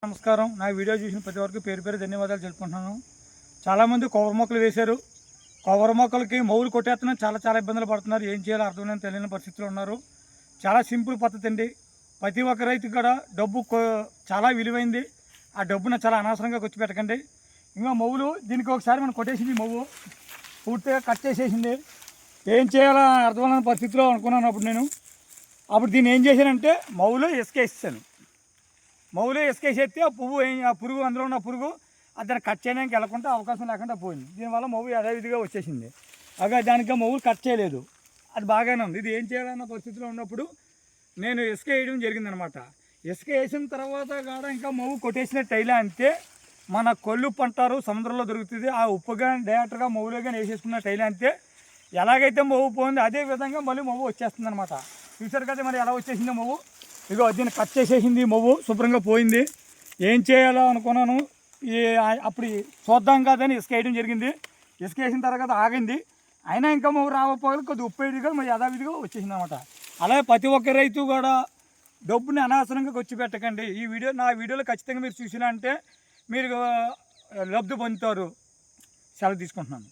నమస్కారం. నా వీడియో చూసిన ప్రతి ఒక్కరికి పేరు పేరు ధన్యవాదాలు తెలుపుకుంటున్నాను. చాలామంది కొబ్బరి మొక్కలు వేశారు. కొబ్బరి మొక్కలకి మౌలు కొట్టేస్తున్నా చాలా ఇబ్బందులు పడుతున్నారు. ఏం చేయాలో అర్థం తెలియని పరిస్థితుల్లో ఉన్నారు. చాలా సింపుల్ పద్ధతి అండి. ప్రతి ఒక్క రైతుకి కూడా డబ్బు చాలా విలువైంది. ఆ డబ్బున చాలా అనవసరంగా ఖర్చు పెట్టకండి. ఇంకా మౌలు దీనికి ఒకసారి మనం కొట్టేసింది, మవ్వు పూర్తిగా కట్ చేసేసింది. ఏం చేయాలో అర్థమైన పరిస్థితిలో అనుకున్నాను. అప్పుడు దీన్ని ఏం చేశానంటే మౌలు ఇసుకేసాను. మౌలు ఇసుకేసేస్తే ఆ పురుగు అందులో ఉన్న పురుగు దాన్ని కట్ చేయడానికి వెళ్ళకుండా అవకాశం లేకుండా పోయింది. దీనివల్ల మవ్వు యథావిధిగా వచ్చేసింది. దానికి మవ్వులు కట్ చేయలేదు, అది బాగానే ఉంది. ఇది ఏం చేయాలన్న పరిస్థితిలో ఉన్నప్పుడు నేను ఇసుక వేయడం జరిగిందనమాట. ఇసుక వేసిన తర్వాత కూడా ఇంకా మవ్వు కొట్టేసినట్టు అయిలా అంతే. మన కొల్లుప్పు అంటారు, సముద్రంలో దొరుకుతుంది. ఆ ఉప్పు కానీ డైరెక్ట్గా మవ్వులో కానీ వేసేసుకున్నట్టు అయిలా అంతే. ఎలాగైతే మవ్వు పోయింది అదే విధంగా మళ్ళీ మవ్వు వచ్చేస్తుంది అనమాట. చూసారు కదా మరి ఎలా వచ్చేసిందో మవ్వు. ఇగో దీన్ని కట్ చేసేసింది, మవ్వు శుభ్రంగా పోయింది. ఏం చేయాలో అనుకున్నాను, అప్పుడు చూద్దాం కాదని ఇసుక వేయడం జరిగింది. ఇసుక వేసిన తర్వాత ఆగింది. అయినా ఇంకా మవ్వు రాకపోతే కొద్దిగా ఉప్పు వేయడిగా మరి యథావిధిగా వచ్చేసింది అనమాట. అలాగే ప్రతి ఒక్క రైతు కూడా డబ్బుని అనవసరంగా ఖర్చు పెట్టకండి. నా వీడియోలో ఖచ్చితంగా మీరు చూసినా అంటే మీరు లబ్ధి పొందుతారు. సెలవు తీసుకుంటున్నాను.